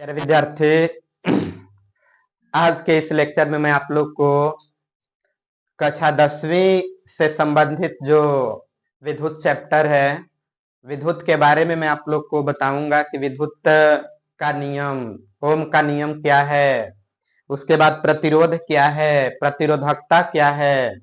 प्यारे विद्यार्थी, आज के इस लेक्चर में मैं आप लोग को कक्षा 10वीं से संबंधित जो विद्युत चैप्टर है, विद्युत के बारे में मैं आप लोग को बताऊंगा कि विद्युत का नियम, ओम का नियम क्या है, उसके बाद प्रतिरोध क्या है, प्रतिरोधकता क्या है,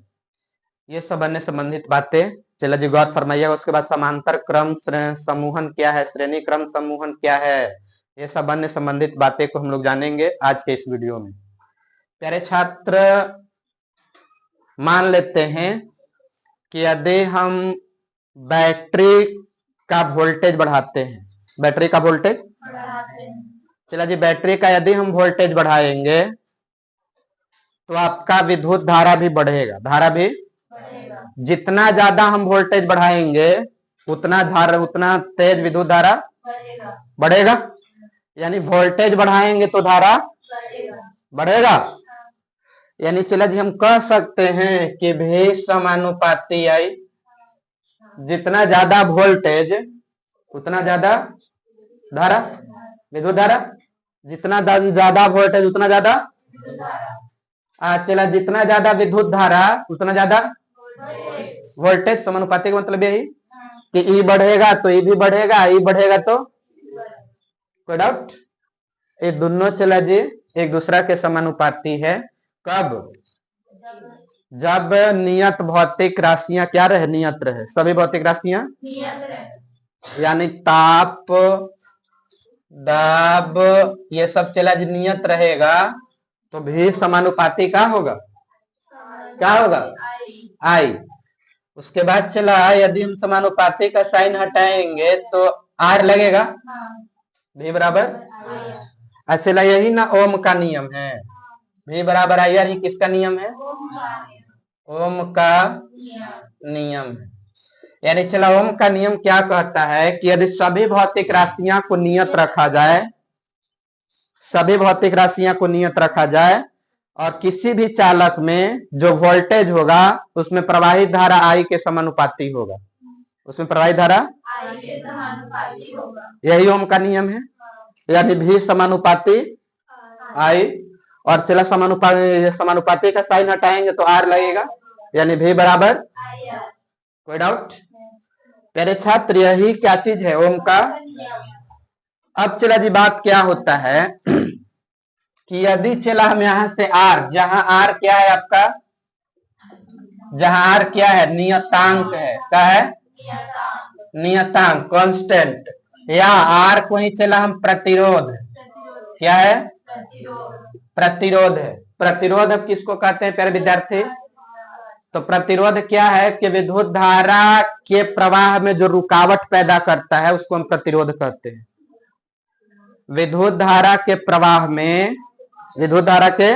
ये सब अन्य संबंधित बातें चलो जी गौर फरमाइएगा। उसके बाद समांतर क्रम समूहन क्या है, श्रेणी क्रम समूहन क्या है, ये सब अन्य संबंधित बातें को हम लोग जानेंगे आज के इस वीडियो में। प्यारे छात्र, मान लेते हैं कि यदि हम बैटरी का वोल्टेज बढ़ाते हैं, बैटरी का वोल्टेज चला जी, बैटरी का यदि हम वोल्टेज बढ़ाएंगे तो आपका विद्युत धारा भी बढ़ेगा, धारा भी जितना ज्यादा हम वोल्टेज बढ़ाएंगे उतना तेज विद्युत धारा बढ़ेगा। यानी वोल्टेज बढ़ाएंगे तो धारा बढ़ेगा। यानी चला जी हम कह सकते हैं कि भी समानुपाती आई, जितना ज्यादा वोल्टेज उतना ज्यादा धारा, विद्युत धारा, जितना ज्यादा वोल्टेज उतना ज्यादा, चला जितना ज्यादा विद्युत धारा उतना ज्यादा वोल्टेज। समानुपाती का मतलब यही कि ई बढ़ेगा तो ई भी बढ़ेगा, ई बढ़ेगा तो कोई डाउट? ये दोनों चला जी एक दूसरा के समानुपाती है। कब? जब नियत भौतिक राशियां क्या रहे, नियत रहे, सभी भौतिक राशियां यानी ताप, दाब, ये सब चला जी नियत रहेगा तो भी समानुपाती का होगा, क्या होगा? आई। उसके बाद चला यदि हम समानुपाती का साइन हटाएंगे तो आर लगेगा, भी बराबर। अच्छा, यही ना ओम का नियम है, भी बराबर आई आर। ही किसका नियम है? ओम का नियम है। यानी चला ओम का नियम क्या कहता है कि यदि सभी भौतिक राशियां को नियत रखा जाए, सभी भौतिक राशियां को नियत रखा जाए और किसी भी चालक में जो वोल्टेज होगा उसमें प्रवाहित धारा आई के समानुपाती होगा, उसमें प्रवाहित धारा आई के समानुपाती होगा। यही ओम का नियम है। यानी भी समानुपाती आई, और चला समानुपाती का साइन हटाएंगे तो आर लगेगा, यानी भी बराबर। कोई डाउट? प्यारे छात्र, यही क्या चीज है? ओम का। अब चला जी बात क्या होता है कि यदि चला हम यहां से आर, जहां आर क्या है आपका, जहां आर क्या है, नियतांक है, क्या है? नियतांक, कांस्टेंट, या आर को ही चला हम प्रतिरोध, क्या है? प्रतिरोध है। प्रतिरोध अब किसको कहते हैं प्यारे विद्यार्थी? तो प्रतिरोध क्या है कि विद्युत धारा के प्रवाह में जो रुकावट पैदा करता है उसको हम प्रतिरोध कहते हैं। विद्युत धारा के प्रवाह में, विद्युत धारा के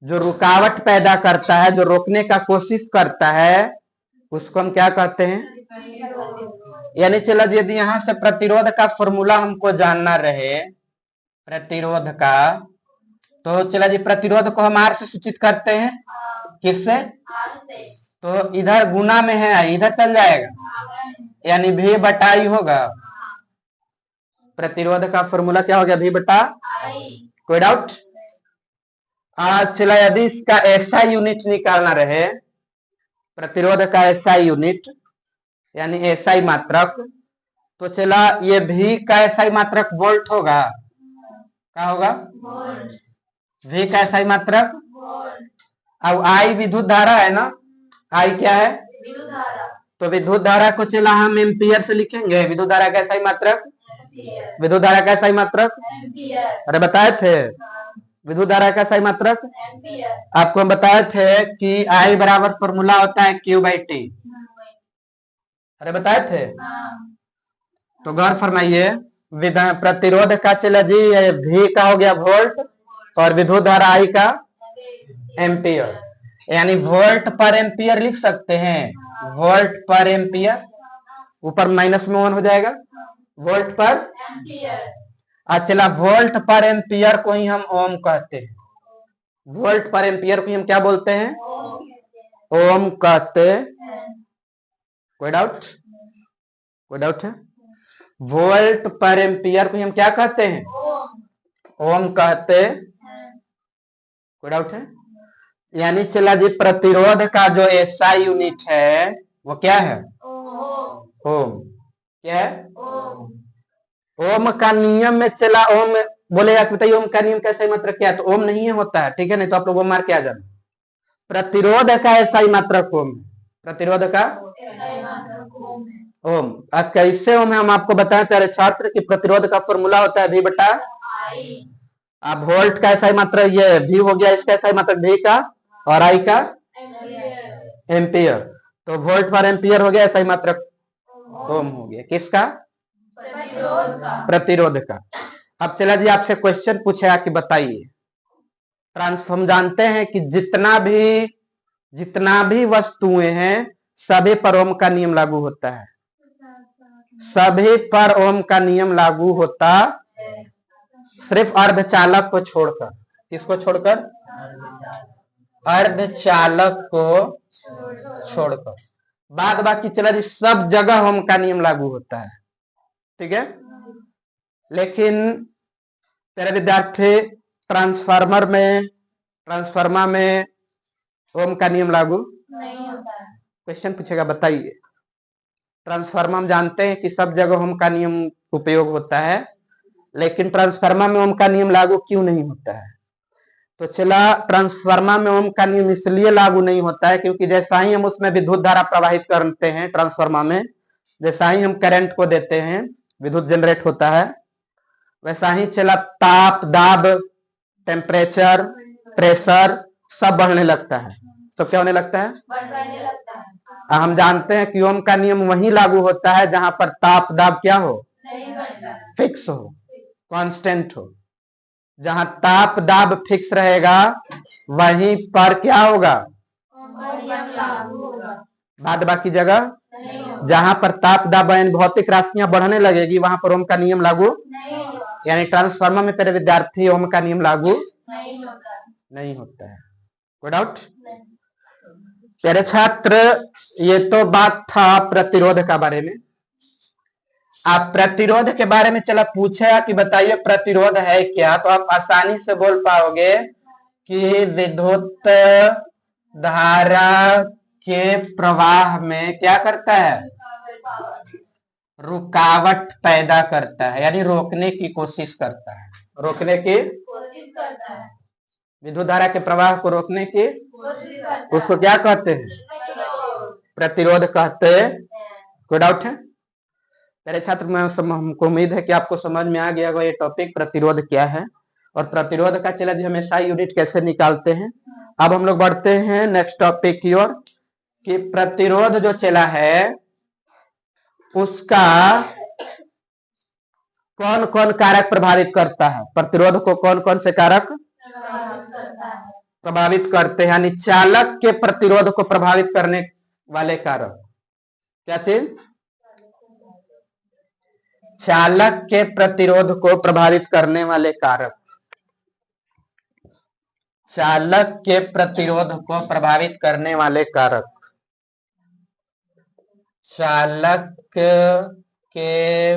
जो रुकावट पैदा करता है, जो रोकने का कोशिश करता है, उसको हम क्या कहते हैं? यानी चला यदि यहां से प्रतिरोध का फॉर्मूला हमको जानना रहे, प्रतिरोध का, तो चला जी प्रतिरोध को हम आर से सूचित करते हैं। किससे? तो इधर गुना में है, इधर चल जाएगा, यानी भी बटा आई होगा। प्रतिरोध का फॉर्मूला क्या हो गया? भी बटा आई। कोई डाउट? आज चला यदि इसका ऐसा यूनिट निकालना रहे, प्रतिरोध का ऐसा यूनिट यानी एसआई मात्रक, तो चला ये भी का एसआई मात्रक वोल्ट होगा, क्या होगा? भी का एसआई मात्रक। अब आई विद्युत धारा है ना, आई क्या है? विद्युत धारा। तो विद्युत धारा को चला हम एम्पियर से लिखेंगे। विद्युत धारा का एसआई मात्रक, विद्युत धारा का एसआई मात्रक, अरे बताए थे विद्युत धारा का एसआई मात्रक, आपको हम बताए थे कि आई बराबर फॉर्मूला होता है क्यू बाई टी, अरे बताए थे। तो गौर फरमाइए, प्रतिरोध का चला जी भी का हो गया वोल्ट और विद्युत धारा आई का एम्पियर, यानी वोल्ट पर एम्पियर लिख सकते हैं, वोल्ट पर एम्पियर, ऊपर माइनस में 1 हो जाएगा, वोल्ट पर एम्पियर। चला वोल्ट पर एम्पियर को ही हम ओम कहते हैं, वोल्ट पर एम्पियर को ही हम क्या बोलते हैं? ओम कहते। कोई डाउट? कोई डाउट है? वोल्ट पर एम्पियर को हम क्या कहते हैं? ओम कहते, कोई डाउट है? यानी चला जी प्रतिरोध का जो एसआई यूनिट है वो क्या है? ओम। क्या है? ओम का नियम में चला, ओम बोलेगा कि बताइए ओम का नियम का एसआई मात्रक क्या है, तो ओम नहीं होता है, ठीक है, नहीं तो आप लोग ओम मार के आ जाना। प्रतिरोध का एसआई मात्रक ओम, प्रतिरोध का ओम। अब कैसे ओम है हम आपको बताएं प्यारे छात्र कि प्रतिरोध का फॉर्मूला होता है V बटा I। अब वोल्ट का एसआई मात्रक ये V हो गया, इसका एसआई मात्रक V का, और I का एम्पियर, तो वोल्ट पर एम्पियर हो गया, एसआई मात्रक ओम हो गया। किसका? प्रतिरोध का। अब चला जी आपसे क्वेश्चन पूछेगा कि बताइए हम जानते हैं कि जितना भी वस्तुएं हैं सभी पर ओम का नियम लागू होता है, सभी पर ओम का नियम लागू होता, सिर्फ अर्धचालक को छोड़कर। किसको छोड़कर? अर्धचालक को छोड़कर। बाद बाकी चला जी सब जगह ओम का नियम लागू होता है, ठीक है। लेकिन तेरे विद्यार्थी ट्रांसफार्मर में ओम का नियम लागू नहीं होता है। क्वेश्चन पूछेगा बताइए, ट्रांसफार्मर हम जानते हैं कि सब जगह ओम का नियम उपयोग होता है, लेकिन ट्रांसफार्मर में ओम का नियम लागू क्यों नहीं होता है? तो चला ट्रांसफार्मर में ओम का नियम इसलिए लागू नहीं होता है क्योंकि जैसा ही हम उसमें विद्युत धारा प्रवाहित करते हैं, ट्रांसफार्मर में जैसा ही हम करंट को देते हैं विद्युत जनरेट होता है, वैसा ही चला ताप, दाब, टेम्परेचर, प्रेशर सब बढ़ने लगता है। तो क्या होने लगता है? बढ़ने लगता है। हम जानते हैं कि ओम का नियम वहीं लागू होता है जहां पर ताप दाब क्या हो? फिक्स हो, कांस्टेंट हो। जहां ताप दाब फिक्स रहेगा वहीं पर क्या होगा? बाद बाकी जगह जहां पर ताप दाब भौतिक राशियां बढ़ने लगेगी वहां पर ओम का नियम लागू यानी ट्रांसफार्मर में तेरे विद्यार्थी ओम का नियम लागू नहीं होता है। कोई डाउट? तेरे छात्र ये तो बात था प्रतिरोध का बारे में। आप प्रतिरोध के बारे में चला पूछेगा कि बताइए प्रतिरोध है क्या, तो आप आसानी से बोल पाओगे कि विद्युत धारा के प्रवाह में क्या करता है? रुकावट पैदा करता है, यानी रोकने की कोशिश करता है, रोकने की कोशिश करता है। विद्युत धारा के प्रवाह को रोकने की कोशिश करता है, उसको क्या कहते हैं? प्रतिरोध कहते हैं। कोई डाउट है? मेरे छात्र में हमको उम्मीद है कि आपको समझ में आ गया होगा ये टॉपिक प्रतिरोध क्या है और प्रतिरोध का चला जी हमेशा यूनिट कैसे निकालते हैं। अब हम लोग बढ़ते हैं नेक्स्ट टॉपिक की ओर कि प्रतिरोध जो चला है उसका कौन कौन कारक प्रभावित करता है? प्रतिरोध को कौन कौन से कारक प्रभावित करते हैं? यानी चालक के प्रतिरोध को प्रभावित करने वाले कारक क्या चीज? चालक के प्रतिरोध को प्रभावित करने वाले कारक, चालक के प्रतिरोध को प्रभावित करने वाले कारक, चालक के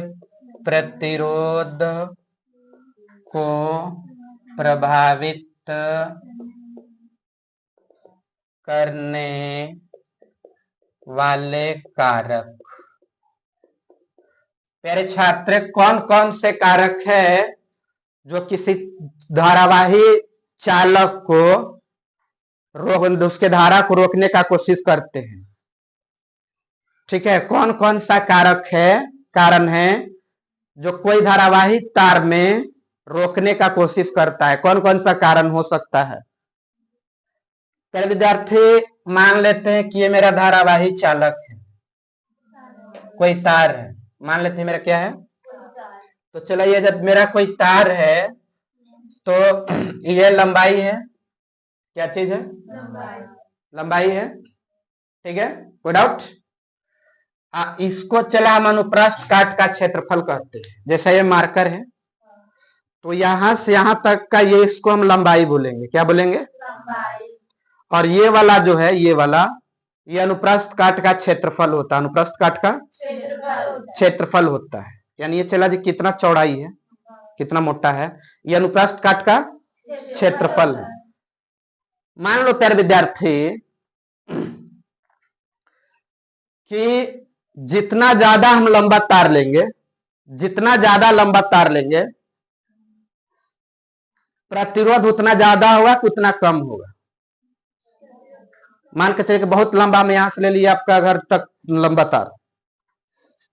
प्रतिरोध को प्रभावित करने वाले कारक। प्यारे छात्र कौन कौन से कारक है जो किसी धारावाही चालक को उसके धारा को रोकने का कोशिश करते हैं? ठीक है, कौन कौन सा कारक है, कारण है जो कोई धारावाही तार में रोकने का कोशिश करता है? कौन कौन सा कारण हो सकता है? प्यारे विद्यार्थी मान लेते हैं कि ये मेरा धारावाही चालक है, कोई तार है, मान लेते हैं मेरा क्या है? तो चलिए जब मेरा कोई तार है तो ये लंबाई है, क्या चीज है? लंबाई है, ठीक है, कोई डाउट? इसको चला हम अनुप्रस्थ काट का क्षेत्रफल कहते हैं। जैसा ये मार्कर है तो यहां से यहां तक का ये इसको हम लंबाई बोलेंगे, क्या बोलेंगे? लंबाई। और ये वाला जो है ये वाला ये अनुप्रस्थ काट का क्षेत्रफल होता है, अनुप्रस्थ काट का क्षेत्रफल होता है। यानी ये चला जी कितना चौड़ाई है, कितना मोटा है, ये अनुप्रस्थ काट का क्षेत्रफल है। मान लो प्यारे विद्यार्थी कि जितना ज्यादा हम लंबा तार लेंगे, जितना ज्यादा लंबा तार लेंगे, प्रतिरोध उतना ज्यादा होगा कि उतना कम होगा। मान के चलिए कि बहुत लंबा में यहां से ले लिया आपका घर तक लंबा तार,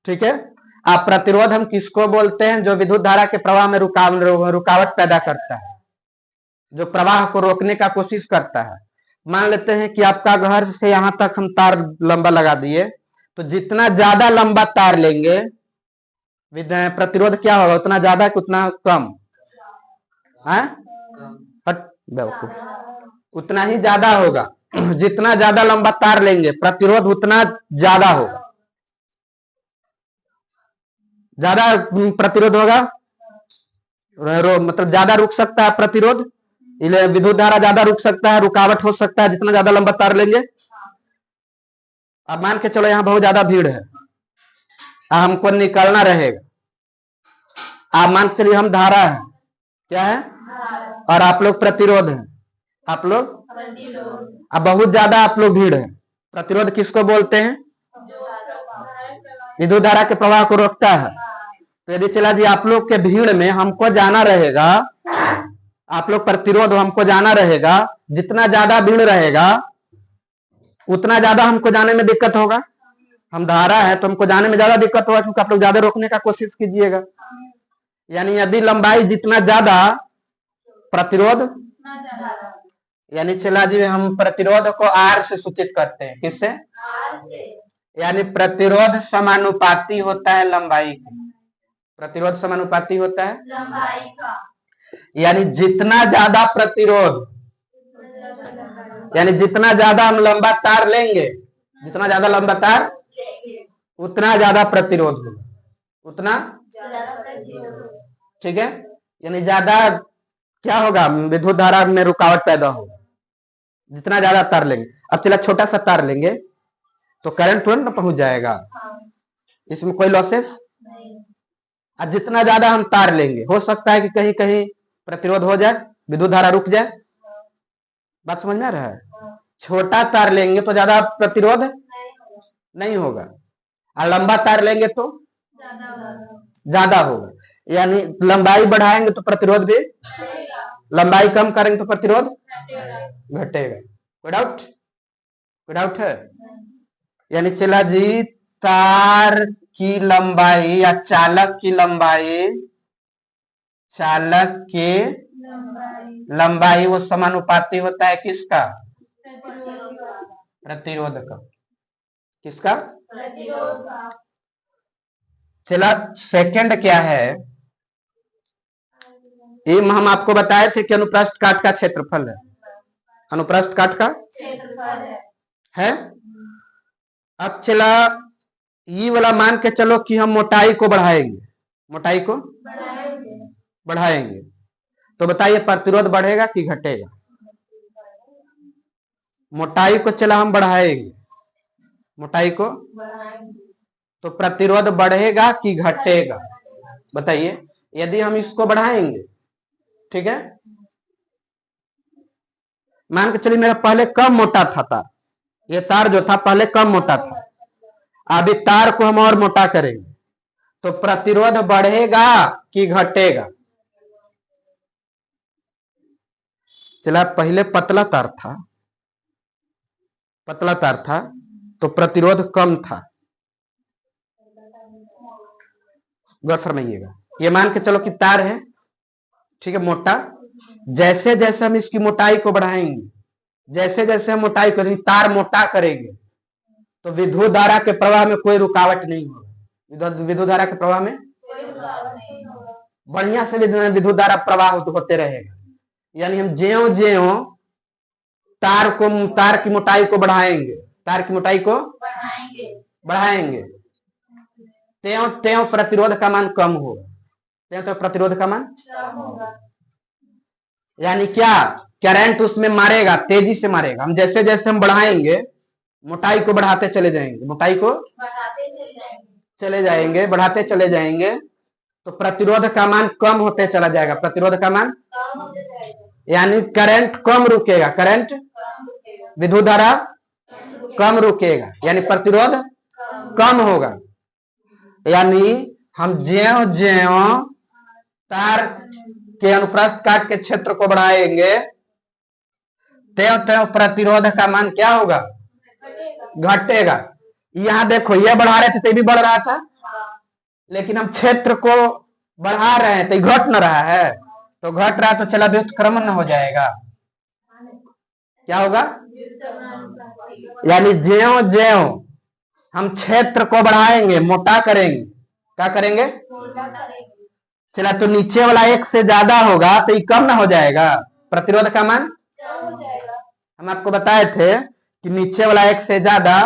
ठीक है। आप प्रतिरोध हम किसको बोलते हैं? जो विद्युत धारा के प्रवाह में रुकावट पैदा करता है, जो प्रवाह को रोकने का कोशिश करता है। मान लेते हैं कि आपका घर से यहां तक हम तार लंबा लगा दिए, तो जितना ज्यादा लंबा तार लेंगे प्रतिरोध क्या होगा? उतना ज्यादा कि उतना कम? उतना ही ज्यादा होगा। जितना ज्यादा लंबा तार लेंगे प्रतिरोध उतना ज्यादा होगा। ज्यादा प्रतिरोध होगा, मतलब ज्यादा रुक सकता है प्रतिरोध, विद्युत धारा ज्यादा रुक सकता है, रुकावट हो सकता है जितना ज्यादा लंबा तार लेंगे। अब मान के चलो यहाँ बहुत ज्यादा भीड़ है, हमको निकलना रहेगा। आप मान के चलिए हम धारा है, क्या है, और आप लोग प्रतिरोध है, आप लोग अब बहुत ज्यादा आप लोग भीड़ है। प्रतिरोध किसको बोलते हैं? विद्युत धारा के प्रवाह को रोकता है। तो यदि चला जी आप लोग के भीड़ में हमको जाना रहेगा, आप लोग प्रतिरोध हमको जाना रहेगा, जितना ज्यादा भीड़ रहेगा उतना ज्यादा हमको जाने में दिक्कत होगा। हम धारा है तो हमको जाने में ज्यादा दिक्कत होगा, क्योंकि आप लोग ज्यादा रोकने का कोशिश कीजिएगा। यानी यदि लंबाई जितना ज्यादा प्रतिरोध, यानी चला जी हम प्रतिरोध को आर से सूचित करते हैं। किससे? यानी प्रतिरोध समानुपाती होता है लंबाई का। प्रतिरोध समानुपाती होता है लंबाई का। यानी जितना ज्यादा प्रतिरोध, यानी जितना ज्यादा हम लंबा तार लेंगे, जितना ज्यादा लंबा तार उतना ज्यादा प्रतिरोध होगा, उतना ठीक है। यानी ज्यादा क्या होगा? विद्युत धारा में रुकावट पैदा होगा जितना ज्यादा तार लेंगे। अब चला छोटा सा तार लेंगे तो करंट तुरंत पहुंच जाएगा, इसमें कोई लॉसेस नहीं। और जितना ज्यादा हम तार लेंगे, हो सकता है कि कहीं कहीं प्रतिरोध हो जाए, विद्युत धारा रुक जाए। बात समझ में आ रहा है? छोटा तार लेंगे तो ज्यादा प्रतिरोध नहीं होगा, और लंबा तार लेंगे तो ज्यादा होगा। यानी लंबाई बढ़ाएंगे तो प्रतिरोध भी, लंबाई कम करेंगे तो प्रतिरोध घटेगा। कोई डाउट? कोई डाउट है? यानी चला जी तार की लंबाई या चालक की लंबाई, चालक के लंबाई वो समानुपाती होता है किसका? प्रतिरोध का। किसका? प्रतिरोध का। चला सेकंड क्या है? ये हम आपको बताए थे कि अनुप्रस्थ काट का क्षेत्रफल है, अनुप्रस्थ काट का क्षेत्रफल है। अब चला ये वाला मान के चलो कि हम मोटाई को बढ़ाएंगे, मोटाई को बढ़ाएंगे तो बताइए प्रतिरोध बढ़ेगा कि घटेगा? मोटाई को चला हम बढ़ाएंगे, मोटाई को तो प्रतिरोध बढ़ेगा कि घटेगा? बताइए। यदि हम इसको बढ़ाएंगे, ठीक है, मान के चलिए मेरा पहले कम मोटा था तार, ये तार जो था पहले कम मोटा था, अभी तार को हम और मोटा करेंगे तो प्रतिरोध बढ़ेगा कि घटेगा? चला पहले पतला तार था, पतला तार था तो प्रतिरोध कम था। गौर फरमाइएगा। ये मान के चलो कि तार है, ठीक है, मोटा। जैसे जैसे हम इसकी मोटाई को बढ़ाएंगे, जैसे जैसे हम मोटाई को, तार मोटा करेंगे तो विद्युत धारा के प्रवाह में कोई रुकावट नहीं होगा। विद्युत धारा के प्रवाह में बढ़िया से विद्युत धारा प्रवाह होते रहेगा। यानी हम ज्यों ज्यों तार की मोटाई को बढ़ाएंगे, तार की मोटाई को बढ़ाएंगे त्यों त्यों प्रतिरोध का मान कम होगा, त्यों त्यों प्रतिरोध का मान कम होगा। यानी क्या? करंट उसमें मारेगा, तेजी से मारेगा। हम जैसे जैसे हम बढ़ाएंगे, मोटाई को बढ़ाते चले जाएंगे, मोटाई को चले जाएंगे, बढ़ाते चले जाएंगे तो प्रतिरोध का मान कम होते चला जाएगा, प्रतिरोध का मान यानी करंट कम रुकेगा, करंट विद्युत धारा कम रुकेगा, यानी प्रतिरोध कम होगा। यानी हम ज्यों ज्यों तार के अनुप्रस्थ काट के क्षेत्र को बढ़ाएंगे त्यों त्यों प्रतिरोध का मान क्या होगा, घटेगा। यहां देखो ये बढ़ा रहे थे तो भी बढ़ रहा था, लेकिन हम क्षेत्र को बढ़ा रहे हैं तो घट न रहा है, तो घट रहा तो चला व्युत्क्रमण हो जाएगा, क्या होगा, यानी ज्यों ज्यों हम क्षेत्र को बढ़ाएंगे मोटा करेंगे, क्या करेंगे, चला तो नीचे वाला एक से ज्यादा होगा तो ये कम ना हो जाएगा, प्रतिरोध का मान हम आपको बताए थे कि नीचे वाला एक से ज्यादा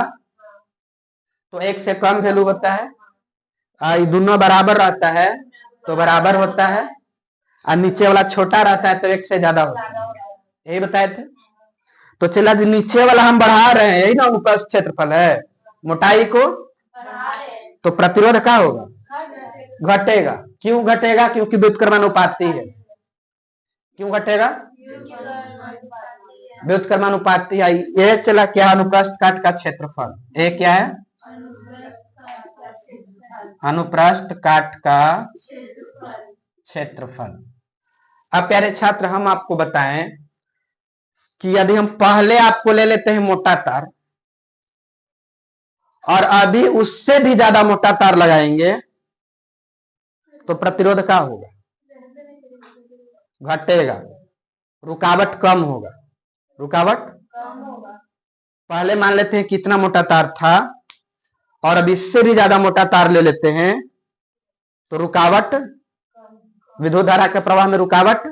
तो एक से कम वैल्यू होता है, ये दोनों बराबर रहता है तो बराबर होता है, और नीचे वाला छोटा रहता है तो एक से ज्यादा होता है, यही बताए थे। तो चला जी नीचे वाला हम बढ़ा रहे हैं, यही ना अनुप्रस्थ क्षेत्रफल है, मोटाई को, तो प्रतिरोध क्या होगा, घटेगा। क्यों घटेगा, क्योंकि व्युत्क्रमानुपाती है। क्यों घटेगा, व्युत्क्रमानुपाती है। ये चला क्या, अनुप्रस्थ काट का क्षेत्रफल, ये क्या है, अनुप्रस्थ काट का क्षेत्रफल। अब प्यारे छात्र हम आपको बताएं कि यदि हम पहले आपको ले लेते हैं मोटा तार और अभी उससे भी ज्यादा मोटा तार लगाएंगे तो प्रतिरोध क्या होगा, घटेगा, रुकावट कम होगा, रुकावट पहले मान लेते हैं कितना मोटा तार था और अब इससे भी ज्यादा मोटा तार ले लेते हैं तो रुकावट, विद्युत धारा के प्रवाह में रुकावट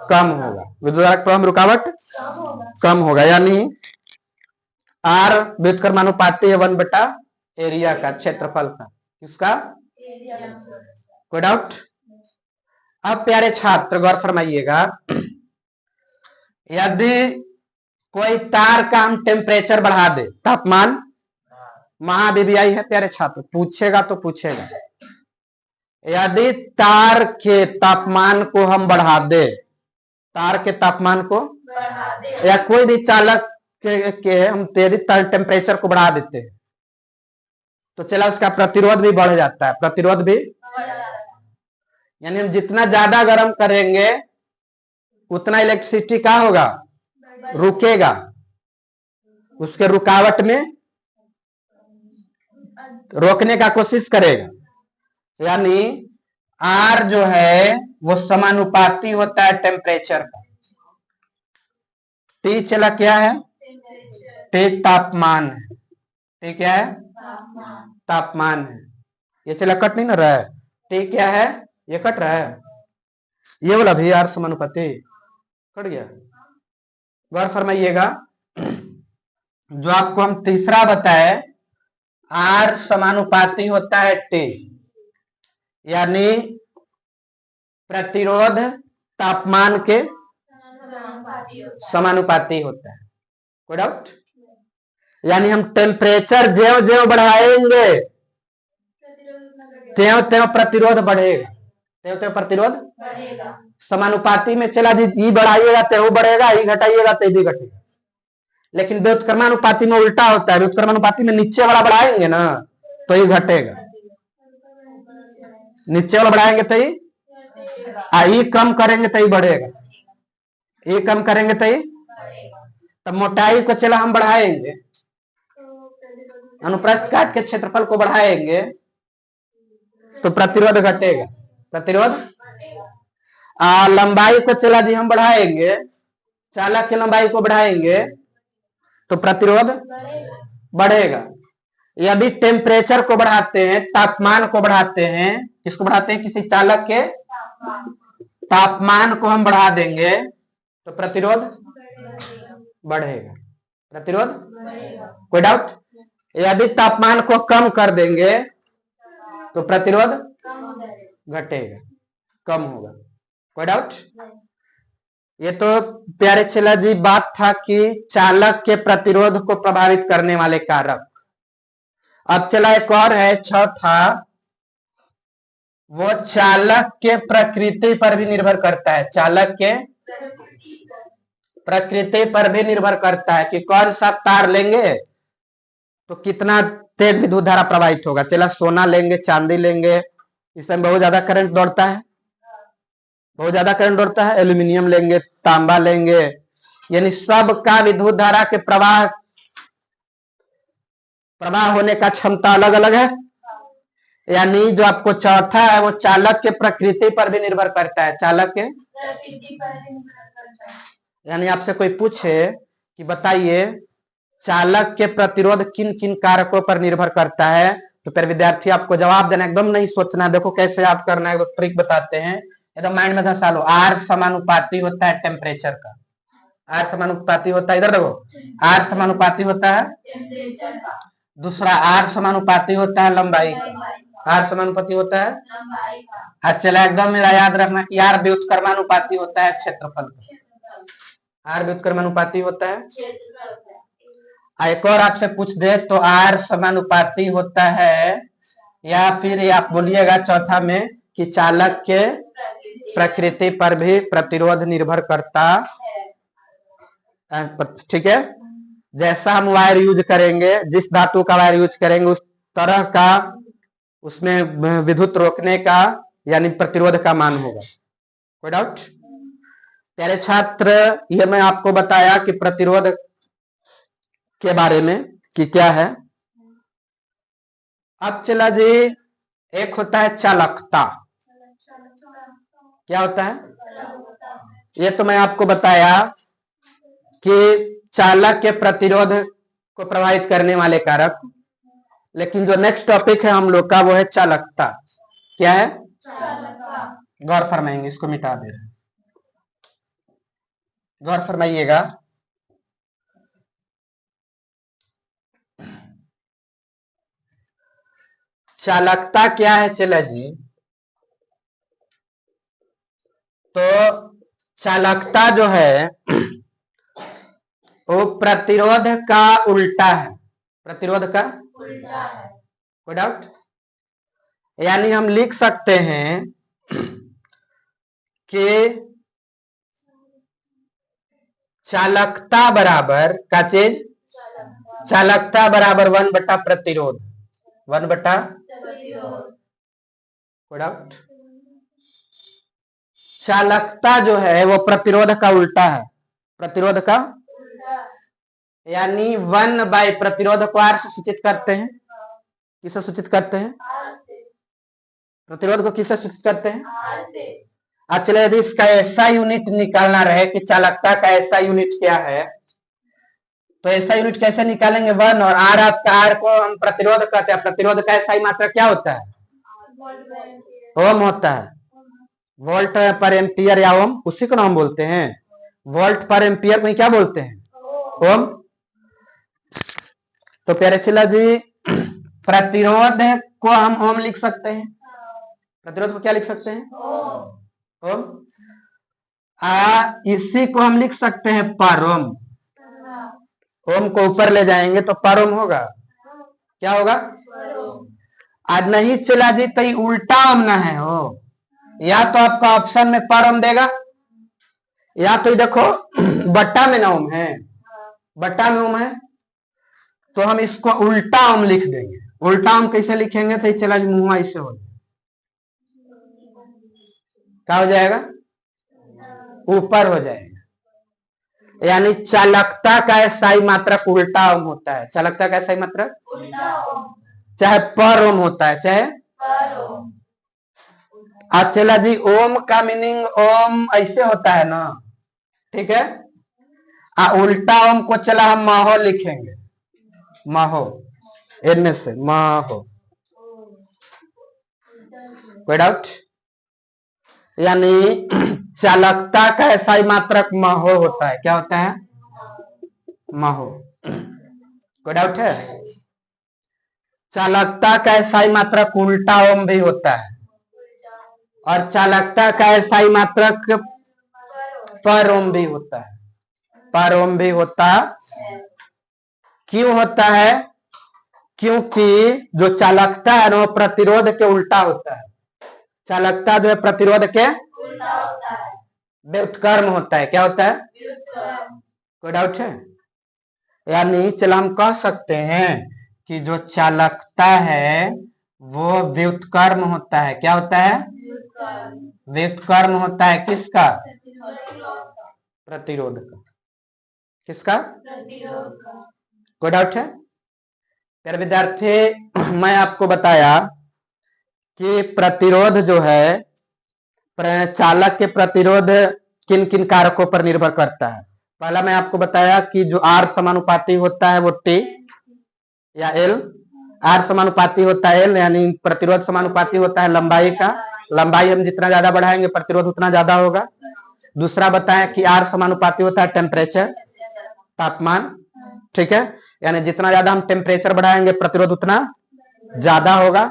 कम होगा, विद्युत धारा के प्रवाह में रुकावट कम होगा। यानी आर व्युत्क्रमानुपाती है 1/एरिया का, क्षेत्रफल का, किसका, कोई डाउट। अब प्यारे छात्र गौर फरमाइएगा, यदि कोई तार का हम टेम्परेचर बढ़ा दे, तापमान, महावीवीआई है प्यारे छात्र, पूछेगा तो पूछेगा, यदि तार के तापमान को हम बढ़ा दे, तार के तापमान को या कोई भी चालक के हम यदि टेम्परेचर को बढ़ा देते हैं तो चला उसका प्रतिरोध भी बढ़ जाता है, प्रतिरोध भी, यानी हम जितना ज्यादा गर्म करेंगे उतना इलेक्ट्रिसिटी क्या होगा, रुकेगा, उसके रुकावट में रोकने का कोशिश करेगा। यानी आर जो है वो समानुपाती होता है टेम्परेचर का। टी चला क्या है, टी तापमान है, टी क्या है, तापमान है। ये चला कट नहीं ना रहा है, टी क्या है, ये कट रहा है, ये वाला भी आर समानुपाती कट गया। गौर फरमाइएगा, जो आपको हम तीसरा बताए आर समानुपाती होता है टी, यानी प्रतिरोध तापमान के समानुपाती होता है, कोई डाउट। यानी हम टेम्परेचर ज्यों ज्यों बढ़ाएंगे त्यों त्यों प्रतिरोध बढ़ेगा, त्यों त्यों प्रतिरोध बढ़ेगा। समानुपाती में चला जी, ये बढ़ाइएगा तो वो बढ़ेगा, ये घटाइएगा तो भी घटेगा। लेकिन व्युत्क्रमानुपाती में उल्टा होता है, व्युत्क्रमानुपाती में नीचे वाला बढ़ाएंगे ना तो ये घटेगा, नीचे वाला बढ़ाएंगे तो ये कम करेंगे तो ये बढ़ेगा, ये कम करेंगे तो ये, तब मोटाई को चला हम बढ़ाएंगे, अनुप्रस्थ काट के क्षेत्रफल को बढ़ाएंगे तो प्रतिरोध घटेगा, प्रतिरोध। लंबाई को चला जी हम बढ़ाएंगे, चालक की लंबाई को बढ़ाएंगे तो प्रतिरोध बढ़ेगा। यदि टेम्परेचर को बढ़ाते हैं, तापमान को बढ़ाते हैं, किसको बढ़ाते हैं, किसी चालक के तापमान को हम बढ़ा देंगे तो प्रतिरोध बढ़ेगा, प्रतिरोध, कोई डाउट। यदि तापमान को कम कर देंगे तो प्रतिरोध घटेगा, कम होगा, कोई डाउट। ये तो प्यारे चला जी बात था कि चालक के प्रतिरोध को प्रभावित करने वाले कारक। अब चला एक और है, चौथा, वो चालक के प्रकृति पर भी निर्भर करता है, चालक के प्रकृति पर भी निर्भर करता है कि कौन सा तार लेंगे तो कितना तेज विद्युत धारा प्रवाहित होगा। चला सोना लेंगे, चांदी लेंगे, इसमें बहुत ज्यादा करंट दौड़ता है, बहुत ज्यादा करंट दौड़ता है। एल्यूमिनियम लेंगे, तांबा लेंगे, यानी सब का विद्युत धारा के प्रवाह होने का क्षमता अलग अलग है। यानी जो आपको चौथा है वो चालक के प्रकृति पर भी निर्भर करता है, चालक के प्रकृति पर भी निर्भर करता है। यानी आपसे कोई पूछे कि बताइए चालक के प्रतिरोध किन किन कारकों पर निर्भर करता है, तो फिर विद्यार्थी आपको जवाब देना, एकदम नहीं सोचना। देखो कैसे याद करना है, ट्रिक बताते हैं, एकदम माइंड में धसा लो। आर समानुपाती होता है टेम्परेचर का, आर समानुपाती होता है, इधर देखो आर समानुपाती होता है टेम्परेचर का। दूसरा आर समानुपाती होता है लंबाई का, आर समानुपाती होता है लंबाई का। अच्छा चला एकदम मेरा याद रखना कि आर व्युत्क्रमानुपाती होता है क्षेत्रफल का, आर व्युत्क्रमानुपाती होता है क्षेत्रफल का। एक और आपसे पूछ दे तो आर समानुपाती होता है, या फिर आप बोलिएगा चौथा में कि चालक के प्रकृति पर भी प्रतिरोध निर्भर करता है। ठीक है, जैसा हम वायर यूज करेंगे, जिस धातु का वायर यूज करेंगे उस तरह का उसमें विद्युत रोकने का यानी प्रतिरोध का मान होगा। कोई डाउट? प्यारे छात्र, ये मैं आपको बताया कि प्रतिरोध के बारे में कि क्या है। अब चला जी, एक होता है चालकता। क्या होता है? ये तो मैं आपको बताया कि चालक के प्रतिरोध को प्रभावित करने वाले कारक। लेकिन जो नेक्स्ट टॉपिक है हम लोग का वो है चालकता। क्या है? चालकता। गौर फरमाएंगे, इसको मिटा दे रहे, गौर फरमाइएगा। चालकता क्या है? चला जी, तो चालकता जो है वो प्रतिरोध का उल्टा है, प्रतिरोध का उल्टा है। कोई डाउट? यानी हम लिख सकते हैं कि चालकता बराबर का चीज, चालकता बराबर 1 बटा प्रतिरोध, 1 बटा प्रतिरोध। कोई डाउट? चालकता जो है वो प्रतिरोध का उल्टा है, प्रतिरोध का उल्टा। यानी 1 बाय प्रतिरोध को आर से सूचित करते हैं। किससे सूचित करते हैं? आर से। प्रतिरोध को किससे सूचित करते हैं? आर से। अच्छा, यदि इसका ऐसा यूनिट निकालना रहे कि चालकता का ऐसा यूनिट क्या है, तो ऐसा यूनिट कैसे निकालेंगे? 1, और आर आपका, आर को हम प्रतिरोध कहते हैं। प्रतिरोध का ऐसा ही मात्रा क्या होता है? ओम होता है। वोल्ट पर एम्पियर या ओम, उसी को हम बोलते हैं। वोल्ट पर एम्पियर को क्या बोलते हैं? ओम। तो प्यारे चिल्ला जी, प्रतिरोध को हम ओम लिख सकते हैं। प्रतिरोध को क्या लिख सकते हैं? ओम। इसी को हम लिख सकते हैं पर ओम। ओम को ऊपर ले जाएंगे तो पर ओम होगा। क्या होगा? आज नहीं चला जी तो उल्टा ओम ना है हो, या तो आपका ऑप्शन में पर ओम देगा, या तो देखो बट्टा में ना ओम है, बट्टा में ओम है, तो हम इसको उल्टा ओम लिख देंगे। उल्टा ओम कैसे लिखेंगे? तो चला जी मुंह ऐसे हो, क्या हो जाएगा? ऊपर हो जाएगा। यानी चालकता का ऐसा मात्रक उल्टा ओम होता है। चालकता का ऐसा मात्रक उल्टा ओम, चाहे पर ओम होता है, चाहे पर ओम। चला जी, ओम का मीनिंग ओम ऐसे होता है ना, ठीक है। उल्टा ओम को चला हम माहो लिखेंगे, माहो, इनमें से माहो। कोई डाउट? यानी चालकता का ऐसा मात्रक माहो होता है। क्या होता है? माहो। कोई डाउट है? चालकता का ऐसा मात्रक उल्टा ओम भी होता है, और चालकता का ऐसा मात्रक पर ओम भी होता है, पर ओम भी होता। क्यों होता है? क्योंकि जो चालकता है वो प्रतिरोध के उल्टा होता है। चालकता जो है प्रतिरोध के व्युत्क्रम होता है। क्या होता है? कोई डाउट है? यानी चलो हम कह सकते हैं कि जो चालकता है वो व्युत्क्रम होता है। क्या होता है? व्युत्क्रम होता है किसका? प्रतिरोध का। किसका? कोई डाउट है? प्यारे विद्यार्थी, मैं आपको बताया कि प्रतिरोध जो है, चालक के प्रतिरोध किन किन कारकों पर निर्भर करता है। पहला मैं आपको बताया कि जो R समानुपाती होता है वो T या L, R समानुपाती होता है L, यानी प्रतिरोध समानुपाती होता है लंबाई का। लंबाई हम जितना ज्यादा बढ़ाएंगे प्रतिरोध उतना ज्यादा होगा। दूसरा बताया कि R समानुपाती होता है टेम्परेचर, तापमान। ठीक है, यानी जितना ज्यादा हम टेम्परेचर बढ़ाएंगे प्रतिरोध उतना ज्यादा होगा।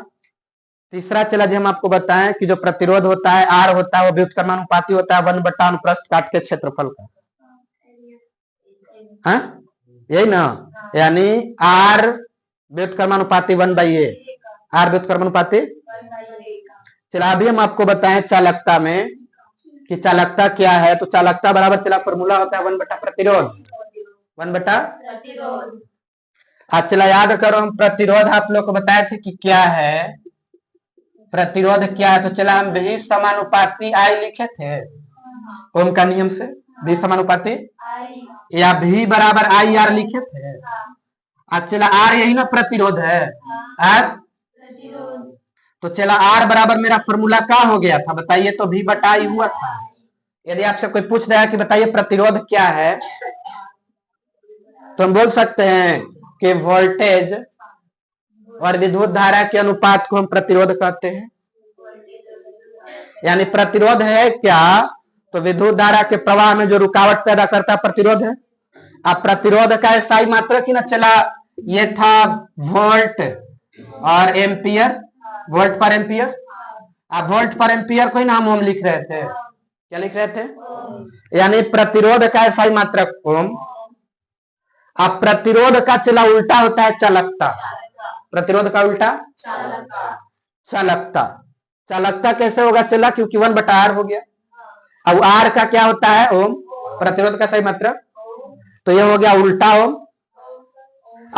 तीसरा चला जी हम आपको बताएं कि जो प्रतिरोध होता है R होता है वो व्युत्क्रमानुपाती होता है 1/, अनुप्रस्थ काट के क्षेत्रफल का। हाँ यही ना, यानी R व्युत्क्रमानुपाती 1/A, R व्युत्क्रमानुपाती। चला अभी हम आपको बताएं चालकता में कि चालकता क्या है। तो चालकता बराबर चला फॉर्मूला होता है 1/, प्रतिरोध 1/। चला याद करो, हम प्रतिरोध आप लोग को बताए थे कि क्या है, प्रतिरोध क्या है। तो चला हम V समानुपाती I लिखे थे ओम का नियम से, V समानुपाती या V बराबर IR लिखे थे। चला R यही ना प्रतिरोध है, R। तो चला R बराबर मेरा फॉर्मूला क्या हो गया था बताइए? तो V/I हुआ था। यदि आपसे कोई पूछ रहा है कि बताइए प्रतिरोध क्या है, तो हम बोल सकते हैं कि वोल्टेज और विद्युत धारा के अनुपात को हम प्रतिरोध कहते हैं। यानी प्रतिरोध है क्या? तो विद्युत धारा के प्रवाह में जो रुकावट पैदा करता है प्रतिरोध है। अब प्रतिरोध का SI मात्रक ही ना चला, ये था वोल्ट और एम्पियर, वोल्ट पर एम्पियर। अब वोल्ट पर एम्पियर को ही ना हम ओम लिख रहे थे। क्या लिख रहे थे? यानी प्रतिरोध का SI मात्रक ओम। अब प्रतिरोध का चला उल्टा होता है चालकता। प्रतिरोध का उल्टा चालकता। चालकता कैसे होगा चला? क्योंकि 1/R हो गया। अब R का क्या होता है? ओम। प्रतिरोध का सही मात्रक, तो ये हो गया उल्टा ओम।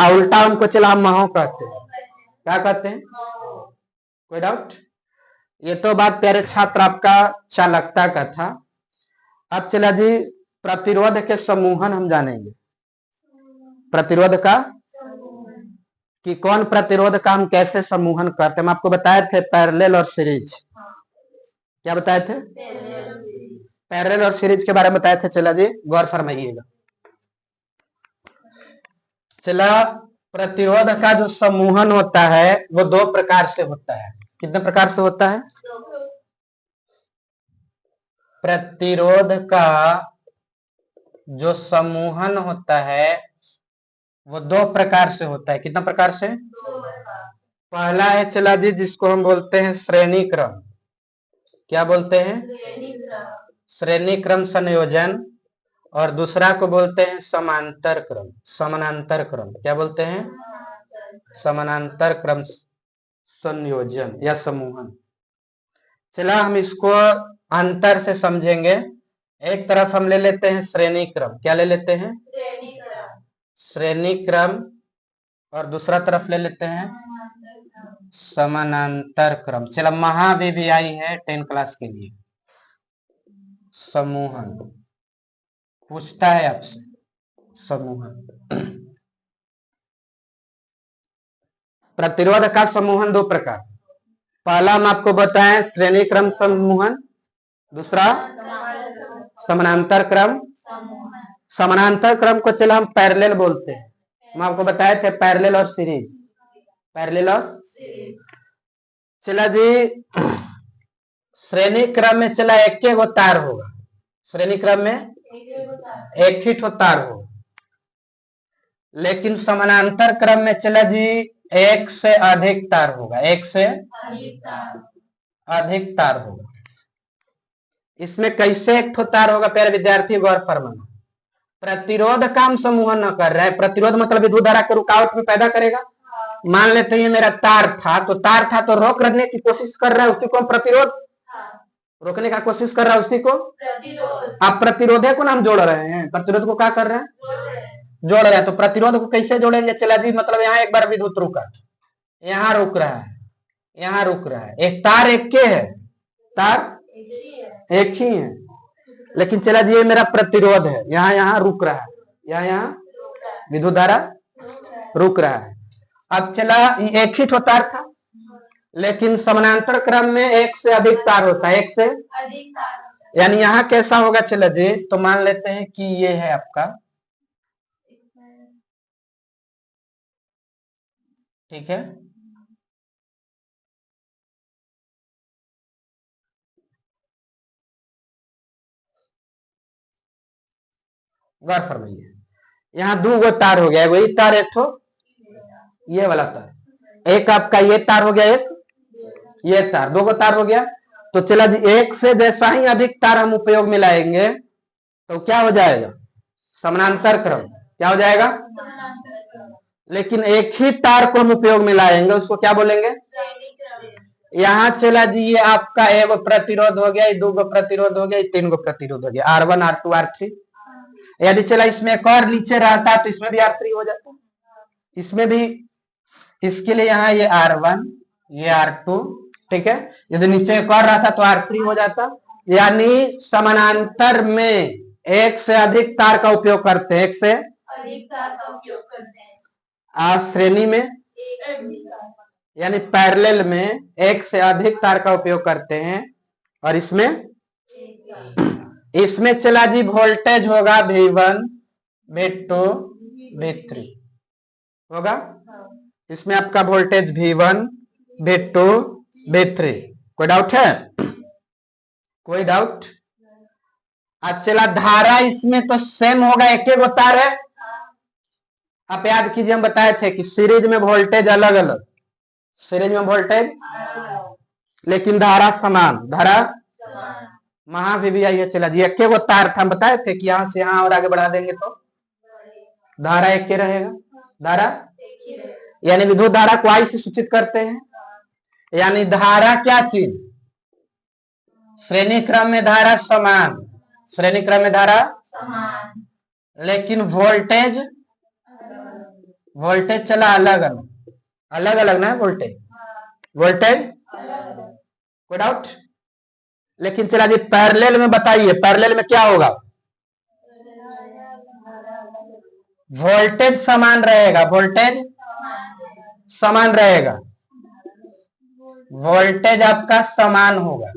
उल्टा ओम को चला हम महो कहते हैं। क्या कहते हैं? कोई डाउट? ये तो बात प्यारे छात्र आपका चालकता का था। अब चला जी प्रतिरोध के समूहन हम जानेंगे। प्रतिरोध का कि कौन प्रतिरोध का हम कैसे समूहन करते हैं। हम आपको बताए थे पैरेलल और सीरीज। क्या बताए थे? पैरेलल और सीरीज के बारे में बताए थे। चला जी गौर फरमाइएगा। चला प्रतिरोध का जो समूहन होता है वो 2 प्रकार से होता है। कितने प्रकार से होता है? प्रतिरोध का जो समूहन होता है वो 2 प्रकार से होता है। कितना प्रकार से? पहला है चला जी जिसको हम बोलते हैं श्रेणी क्रम। क्या बोलते हैं? श्रेणी क्रम संयोजन। और दूसरा को बोलते हैं समांतर क्रम, समानांतर क्रम। क्या बोलते हैं? समानांतर क्रम संयोजन या समूहन। चला हम इसको अंतर से समझेंगे। एक तरफ हम ले लेते हैं श्रेणी क्रम। क्या ले लेते हैं? श्रेणी क्रम। और दूसरा तरफ ले लेते हैं समानांतर क्रम। चला महावीवीआई है 10 क्लास के लिए। समूहन पूछता है आपसे, समूहन। प्रतिरोध का समूहन 2 प्रकार। पहला हम आपको बताएं श्रेणी क्रम समूहन, दूसरा समानांतर क्रम। समानांतर क्रम को चला हम पैरेलल बोलते हैं। हम आपको बताए थे पैरेलल और सीरीज। पैरेलल और चला जी श्रेणी क्रम में चला एक गो तार होगा। श्रेणी क्रम में एक ही ठो तार होगा। लेकिन समानांतर क्रम में चला जी एक से अधिक तार होगा। एक से अधिक तार होगा। इसमें कैसे एक ठो तार होगा प्यारे विद्यार्थी गौर फरमाना। प्रतिरोध का हम समूहन न कर रहे हैं। प्रतिरोध मतलब विद्युत धारा के रुकावट में पैदा करेगा। मान लेते हैं ये मेरा तार था, तो तार था तो रोक रखने की कोशिश कर रहा है, उसी को हम प्रतिरोध रोकने का कोशिश कर रहा है उसी को प्रतिरोध। आप प्रतिरोधे को नाम जोड़ रहे हैं, प्रतिरोध को क्या कर रहे हैं, जोड़ रहे हैं। तो प्रतिरोध को कैसे जोड़ेंगे? चला जी, मतलब यहाँ एक बार विद्युत रुका, यहाँ रुक रहा है, यहाँ रुक रहा है, एक तार एक के है, तार एक ही है, लेकिन चला जी ये मेरा प्रतिरोध है, यहाँ रुक रहा है, यहाँ विद्युत धारा रुक रहा है। अब चला एक ही तार था, लेकिन समानांतर क्रम में एक से अधिक तार होता है, एक से अधिक तार, यानी यहाँ कैसा होगा? चला जी, तो मान लेते हैं कि ये है आपका, ठीक है, गौर फरमाइए, यहाँ दो गो तार हो गया, वही तार एक ठो ये वाला तार, एक आपका ये तार हो गया, एक ये तार, दो गो तार हो गया। तो चला जी, एक से जैसा ही अधिक तार हम उपयोग में लाएंगे तो क्या हो जाएगा? समानांतर क्रम। क्या हो जाएगा? लेकिन एक ही तार को हम उपयोग में लाएंगे, उसको क्या बोलेंगे? यहाँ चला जी, ये आपका एक प्रतिरोध हो गया, दो गो प्रतिरोध हो गया, तीन गो प्रतिरोध हो गया, R1 R2 R3। यदि चला इसमें एक और नीचे रहता तो इसमें भी R3 हो जाता, इसमें भी, इसके लिए यहाँ ये R1 ये R2, ठीक है। यदि नीचे एक और रहता तो R3 हो जाता। यानी समानांतर में एक से अधिक तार का उपयोग करते हैं, एक से अधिक तार का उपयोग करते हैं। श्रेणी में यानी पैरेलल में एक से अधिक तार का उपयोग करते हैं। और इसमें चला जी वोल्टेज होगा V1 V2 V3 होगा, इसमें आपका वोल्टेज V1 V2 V3। कोई डाउट है? कोई डाउट? चला धारा इसमें तो सेम होगा, एक ही तार है। आप याद कीजिए, हम बताए थे कि सीरीज में वोल्टेज अलग अलग, सीरीज में वोल्टेज लेकिन धारा समान, धारा वहां भी आई है। चला जी, एक वो तार था, हम बताए थे कि यहां से यहां और आगे बढ़ा देंगे तो धारा एक ही रहेगा, धारा यानी विद्युत धारा को आई से सूचित करते हैं। यानी धारा क्या चीज? श्रेणी क्रम में धारा समान, श्रेणी क्रम में धारा समान, लेकिन वोल्टेज चला अलग अलग, अलग अलग ना वोल्टेज, वोल्टेज। कोई डाउट? लेकिन चला जी पैरेलल में बताइए, पैरेलल में क्या होगा? वोल्टेज समान रहेगा, वोल्टेज समान रहेगा, वोल्टेज आपका समान होगा,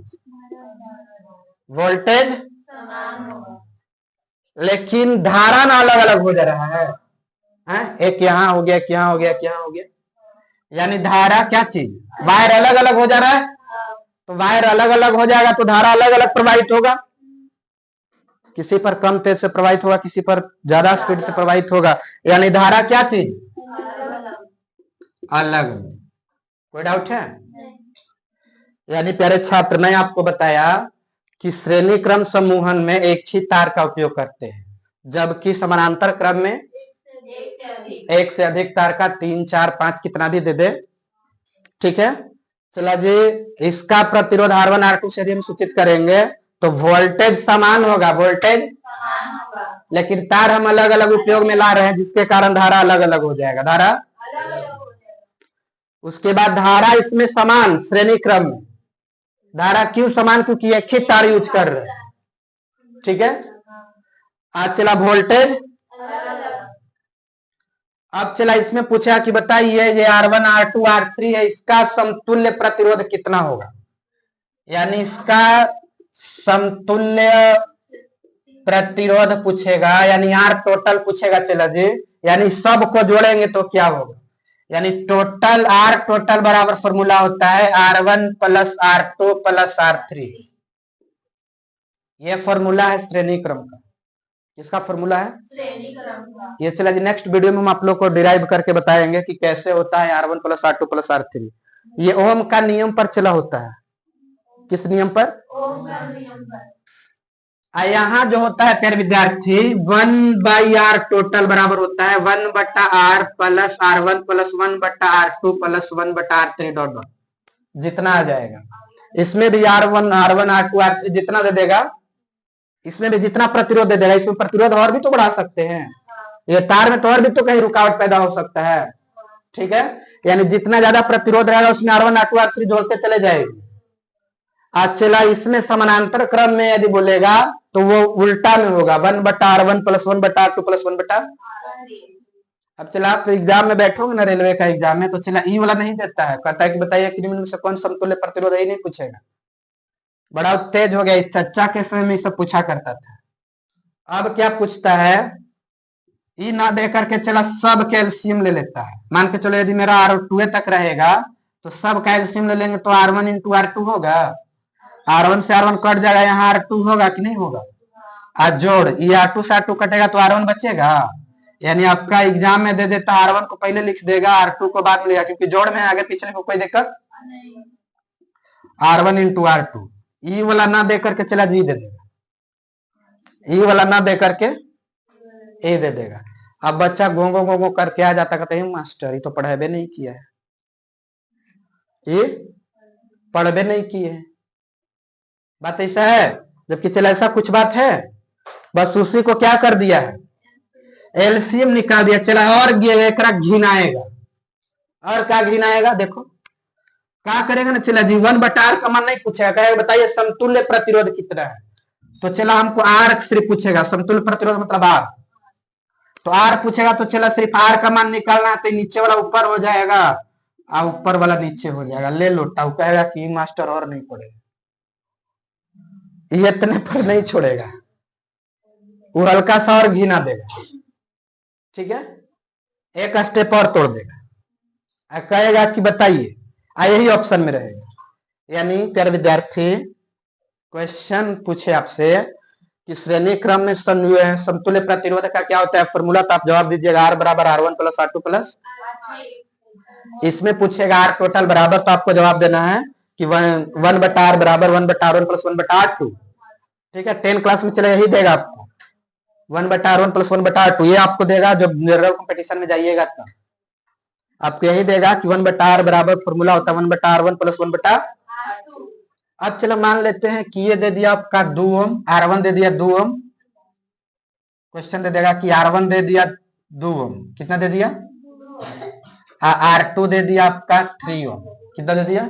वोल्टेज समान होगा, लेकिन धारा ना अलग अलग हो जा रहा है, एक यहाँ हो गया, एक यहाँ हो गया, एक यहाँ हो गया। यानी धारा क्या चीज? वायर अलग अलग हो जा रहा है, तो वायर अलग अलग हो जाएगा तो धारा अलग अलग प्रवाहित होगा, किसी पर कम तेज से प्रवाहित होगा, किसी पर ज्यादा स्पीड से प्रवाहित होगा। यानी धारा क्या चीज? अलग। कोई डाउट है? यानी प्यारे छात्र, ने आपको बताया कि श्रेणी क्रम समूहन में एक ही तार का उपयोग करते हैं, जबकि समानांतर क्रम में एक से अधिक तार का 3 4 5 कितना भी दे दे, ठीक है। चला जी, इसका प्रतिरोध R1 R2 से यदि हम सूचित करेंगे तो वोल्टेज समान होगा, वोल्टेज समान होगा, लेकिन तार हम अलग अलग उपयोग में ला रहे हैं, जिसके कारण धारा अलग अलग हो जाएगा, धारा अलग अलग हो जाएगा। उसके बाद धारा इसमें समान, श्रेणी क्रम में धारा क्यों समान? क्योंकि एक ही तार यूज कर रहे हैं, ठीक है। आज चला वोल्टेज। अब चला इसमें पूछा कि बताइए ये R1 R2 R3 है, इसका समतुल्य प्रतिरोध कितना होगा? यानी इसका समतुल्य प्रतिरोध पूछेगा, यानी R टोटल पूछेगा। चला जी, यानी सब को जोड़ेंगे तो क्या होगा? यानी टोटल R टोटल बराबर फॉर्मूला होता है R1 plus R2 plus R3। ये फॉर्मूला है श्रेणी क्रम का। किसका फॉर्मूला है? श्रेणी क्रम का। ये चला जी, नेक्स्ट वीडियो में हम आप लोग को डिराइव करके बताएंगे कि कैसे होता है R1 plus R2 plus R3। ये ओम का नियम पर चला होता है। किस नियम पर? ओम का नियम पर। यहाँ जो होता है प्यारे विद्यार्थी, 1/R टोटल बराबर होता है 1/R plus R1 plus 1/R2 plus 1/R3 dot dot, जितना आ जाएगा। इसमें भी R1 R1 R2 R3 जितना दे देगा, इसमें भी जितना प्रतिरोध दे देगा, इसमें प्रतिरोध और भी तो बढ़ा सकते हैं, ये तार में तो और भी तो कहीं रुकावट पैदा हो सकता है। ठीक है, यानी जितना ज्यादा प्रतिरोध रहेगा उसमें R1 R2 R3 जोड़ते चले जाएंगे। आज चला इसमें समानांतर क्रम में यदि बोलेगा तो वो उल्टा में होगा, 1/R1 + 1/R2 + 1/। अब चला आप एग्जाम में बैठोगे ना, रेलवे का एग्जाम में, तो चला ई वाला नहीं देता है, कहता है कि बताइए कि निम्न में से कौन समतुल्य प्रतिरोध है, ही नहीं पूछेगा। बड़ा तेज हो गया, चच्चा के समय में सब पूछा करता था। अब क्या पूछता है, ई ना दे करके चला सब कैल्शियम ले लेता है। मान के चलो यदि मेरा R2 तक रहेगा तो सब कैल्शियम ले लेंगे तो R1 × R2 होगा, R1 से R1 कट जाएगा, यहाँ R2 होगा कि नहीं होगा, आज जोड़ ये R2 से R2 कटेगा तो R1 बचेगा। यानी आपका एग्जाम में दे देता R1 को पहले लिख देगा, R2 को बाद में लिखा, क्योंकि जोड़ में आगे पीछे को कोई दिक्कत नहीं। R1 × R2 ई वाला ना दे करके चला जी दे देगा, ई वाला ना दे करके ए दे देगा। अब बच्चा गोंगो गोंगो करके आ जाता, कहते हैं मास्टर ये तो पढ़ाबे नहीं किया है, ये पढ़बे नहीं किए है, बात ऐसा है। जबकि चला ऐसा कुछ बात है, बस उसी को क्या कर दिया है, एलसीएम निकाल दिया। चला और घिनाएगा, और क्या घिनाएगा, देखो क्या करेगा ना, चला जी 1/R का मान नहीं पूछेगा, कहेगा बताइए समतुल्य प्रतिरोध कितना है, तो चला हमको R सिर्फ पूछेगा, समतुल्य प्रतिरोध मतलब R, तो R पूछेगा तो चला सिर्फ R का मान निकालना है, तो नीचे वाला ऊपर हो जाएगा और ऊपर वाला नीचे हो जाएगा, ले लोटा। वो कहेगा कि मास्टर और नहीं पढ़ेगा, ये इतने पर नहीं छोड़ेगा, वो हल्का सा और घिना देगा। ठीक है, एक स्टेप और तोड़ देगा, कहेगा कि बताइए, यही ऑप्शन में रहेगा। यानी प्यारे विद्यार्थी, क्वेश्चन पूछे आपसे कि श्रेणी क्रम में समतुल्य प्रतिरोध का क्या होता है फॉर्मूला, तो आप जवाब दीजिएगा R = R1 + R2 +। इसमें पूछेगा R टोटल बराबर, तो आपको जवाब देना है कि 1/R = 1/R1 + 1/R2। ठीक है, 10 क्लास में चले यही देगा आपको, 1/R1 + 1/R2 ये आपको देगा। जब जनरल कॉम्पिटिशन में जाइएगा तब आपको यही देगा कि 1/R बराबर फॉर्मूला होता है 1/R1 + 1/R2। अब चलो मान लेते हैं कि ये दे दिया आपका 2 ओम, R1 दे दिया 2 ओम, क्वेश्चन दे देगा कि R1 दे दिया 2 ओम, कितना दे दिया, R2 दे दिया आपका 3 ओम, कितना दे दिया,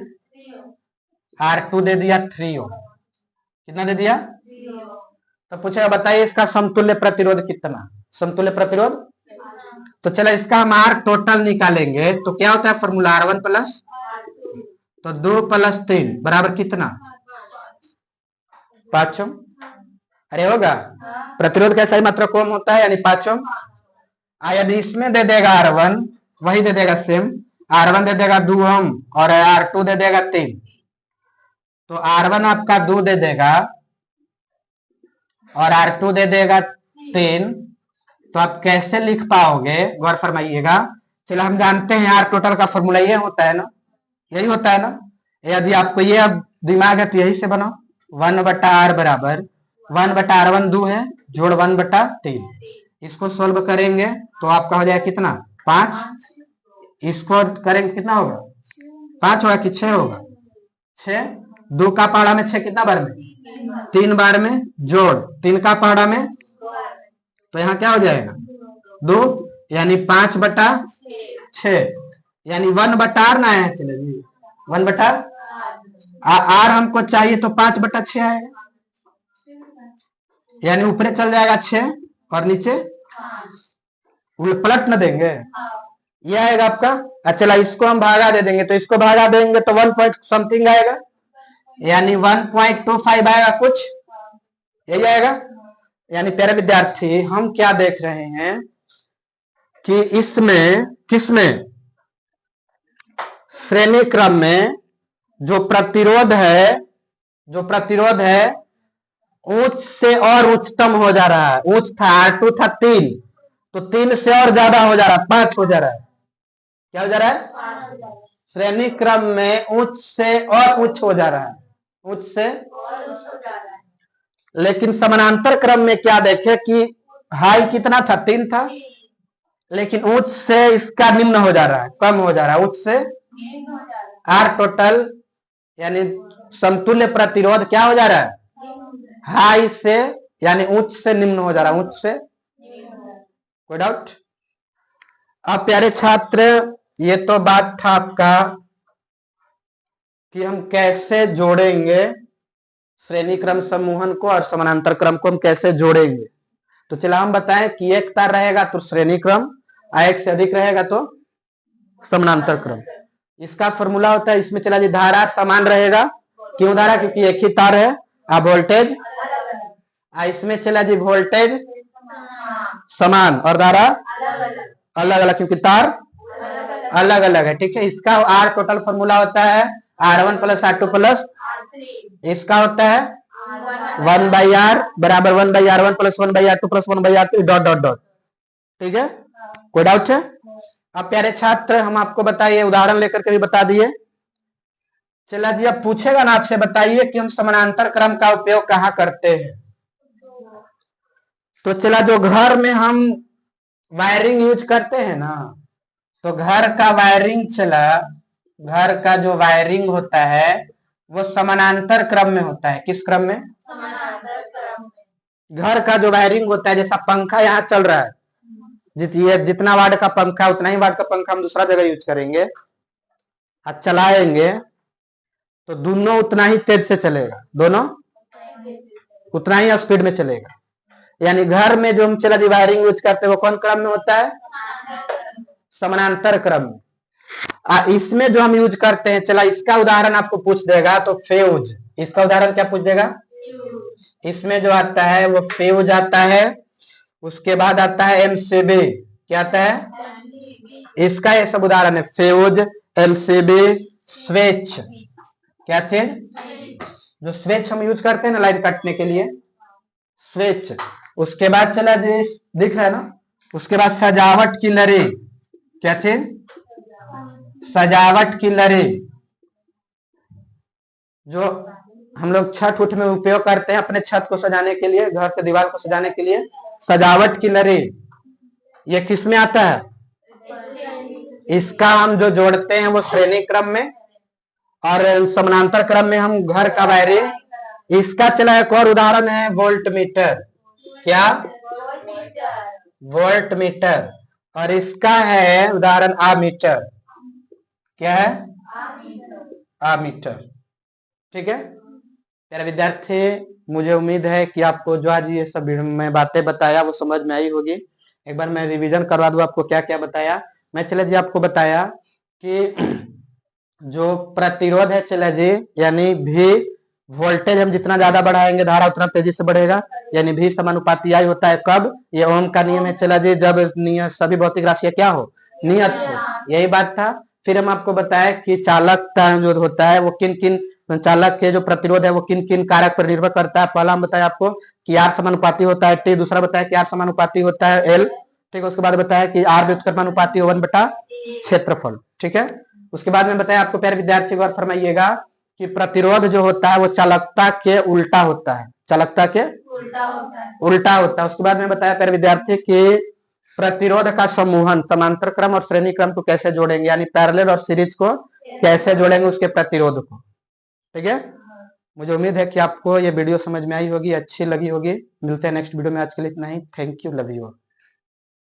R2 दे दिया 3 ओम, कितना दे दिया, तो पूछेगा बताइए इसका समतुल्य प्रतिरोध कितना, समतुल्य प्रतिरोध। तो चलो इसका हम R टोटल निकालेंगे, तो क्या होता है फॉर्मूला R1 +, तो 2 + 3 बराबर कितना, 5 ओम। अरे होगा, प्रतिरोध का सही मात्रा कम होता है, यानी 5 ओम। यदि इसमें दे देगा R1 वही दे देगा सेम, R1 दे देगा 2 ओम और R2 दे देगा 3, तो R1 आपका 2 दे देगा और R2 दे देगा 3, तो आप कैसे लिख पाओगे, गौर फरमाइएगा। चलो हम जानते हैं R टोटल का फॉर्मूला ये होता है ना, यही होता है ना। यदि आपको ये अब दिमाग है तो यही से बनाओ, 1/R बराबर 1/R1 2 है जोड़ 1/3, इसको सोल्व करेंगे तो आपका हो जाएगा कितना 5, इसको करेंगे कितना होगा 5 होगा कि 6 होगा, 6, 2 का पहाड़ा में 6 कितना बार में, 3 बार में, जोड़ 3 का पहाड़ा में, तो यहाँ क्या हो जाएगा 2, यानी 5/6, यानी 1/R ना है, चलिए 1/R हमको चाहिए तो 5/6 आएगा, यानी ऊपर चल जाएगा 6 और नीचे पलट न देंगे, ये आएगा आपका। चला इसको हम भागा दे देंगे, तो इसको भागा देंगे तो 1 पॉइंट समथिंग आएगा, यानी 1.25 आएगा कुछ, यही आएगा। यानी प्यारे विद्यार्थी हम क्या देख रहे हैं कि इसमें किसमें, श्रेणी क्रम में जो प्रतिरोध है उच्च से और उच्चतम हो जा रहा है। उच्च था R2 था 3, तो 3 से और ज्यादा हो जा रहा है, 5 हो जा रहा है, क्या हो जा रहा है, श्रेणी क्रम में उच्च से और उच्च हो जा रहा है, उच्च से और उच्च हो जा रहा है। लेकिन समानांतर क्रम में क्या देखे कि हाई कितना था 3 था, लेकिन उच्च से इसका निम्न हो जा रहा है, कम हो जा रहा है, उच्च से R टोटल यानी समतुल्य प्रतिरोध क्या हो जा रहा है, हाई से यानी उच्च से निम्न हो जा रहा है, उच्च से। कोई डाउट? अब प्यारे छात्र, ये तो बात था आपका कि हम कैसे जोड़ेंगे श्रेणी क्रम समूहन को और समानांतर क्रम को हम कैसे जोड़ेंगे। तो चला हम बताएं कि एक तार रहेगा तो श्रेणी क्रम, एक से अधिक रहेगा तो समानांतर क्रम। इसका फॉर्मूला होता है, इसमें चला जी धारा समान रहेगा। क्यों धारा? क्योंकि एक ही तार है। अब वोल्टेज, इसमें चला जी वोल्टेज समान और धारा अलग अलग, क्योंकि तार अलग अलग है। ठीक है, इसका आर टोटल फॉर्मूला होता है R1 प्लस R2 प्लस, इसका होता है 1/R बराबर 1/R1 plus 1/R2 plus 1/R3 dot dot dot. ठीक है, कोई डाउट है? अब प्यारे छात्र, हम आपको बताइए, उदाहरण लेकर के भी बता दिए। चला जी, अब पूछेगा ना आपसे, बताइए कि हम समानांतर क्रम का उपयोग कहाँ करते हैं। तो चला, जो घर में हम वायरिंग यूज करते हैं ना, तो घर का वायरिंग, चला घर का जो वायरिंग होता है वो समानांतर क्रम में होता है। किस क्रम में? समानांतर क्रम में। घर का जो वायरिंग होता है, जैसा पंखा यहाँ चल रहा है, जितना वाट का पंखा उतना ही वाट का पंखा हम दूसरा जगह यूज करेंगे, आज चलाएंगे तो दोनों उतना ही तेज से चलेगा, दोनों उतना ही स्पीड में चलेगा। यानी घर में जो हम चला जी वायरिंग यूज करते हैं वो कौन क्रम में होता है? समानांतर क्रम में। इसमें जो हम यूज करते हैं, चला इसका उदाहरण आपको पूछ देगा तो फ्यूज, इसका उदाहरण क्या पूछ देगा? इसमें जो आता है वो फ्यूज आता है, उसके बाद आता है MCB। क्या आता है? इसका ये सब उदाहरण है, फ्यूज, MCB, स्विच। क्या चीज? जो स्विच हम यूज करते हैं ना लाइन काटने के लिए, स्विच। उसके बाद चला जी, दिख रहा है ना, उसके बाद सजावट की लरी। क्या चीज? सजावट की लरी, जो हम लोग छत उठ में उपयोग करते हैं अपने छत को सजाने के लिए, घर के दीवार को सजाने के लिए, सजावट की लरी। ये किस में आता है? इसका हम जो जोड़ते हैं वो श्रेणी क्रम में, और समानांतर क्रम में हम घर का वायरिंग। इसका चला एक और उदाहरण है वोल्ट मीटर। क्या? Volt meter. और इसका है उदाहरण आमीटर। क्या है? आमीटर। ठीक है प्यारे विद्यार्थी, मुझे उम्मीद है कि आपको जो आज ये सब मैं बातें बताया वो समझ में आई होगी। एक बार मैं रिवीजन करवा दूं आपको क्या क्या बताया। मैं चले जी आपको बताया कि जो प्रतिरोध है, चले जी यानी भी वोल्टेज हम जितना ज्यादा बढ़ाएंगे धारा उतना तेजी से बढ़ेगा, यानी भी समानुपाती आई होता है। कब? ये ओम का नियम है, चला जी जब सभी भौतिक राशियां क्या हो? नियत हो। यही बात था। फिर हम आपको बताया कि चालकता जो होता है वो किन किन चालक के जो प्रतिरोध है वो किन किन कारक पर निर्भर करता है। पहला हम बताया आपको कि R समानुपाती होता है T, दूसरा बताया कि R समानुपाती होता है L। ठीक है, उसके बाद बताया कि R व्युत्क्रमानुपाती 1/, क्षेत्रफल। ठीक है, उसके बाद में बताया आपको प्यारे विद्यार्थी गौर फरमाइएगा कि प्रतिरोध जो होता है वो चालकता के उल्टा होता है, चालकता के उल्टा होता है। उसके बाद में बताया प्यारे विद्यार्थी कि प्रतिरोध का समूहन समांतर क्रम और श्रेणी क्रम को कैसे जोड़ेंगे, यानी पैरेलल और सीरीज को कैसे जोड़ेंगे उसके प्रतिरोध को। ठीक है, मुझे उम्मीद है कि आपको ये वीडियो समझ में आई होगी, अच्छी लगी होगी। मिलते हैं नेक्स्ट वीडियो में, आज के लिए इतना ही। Thank you, love you.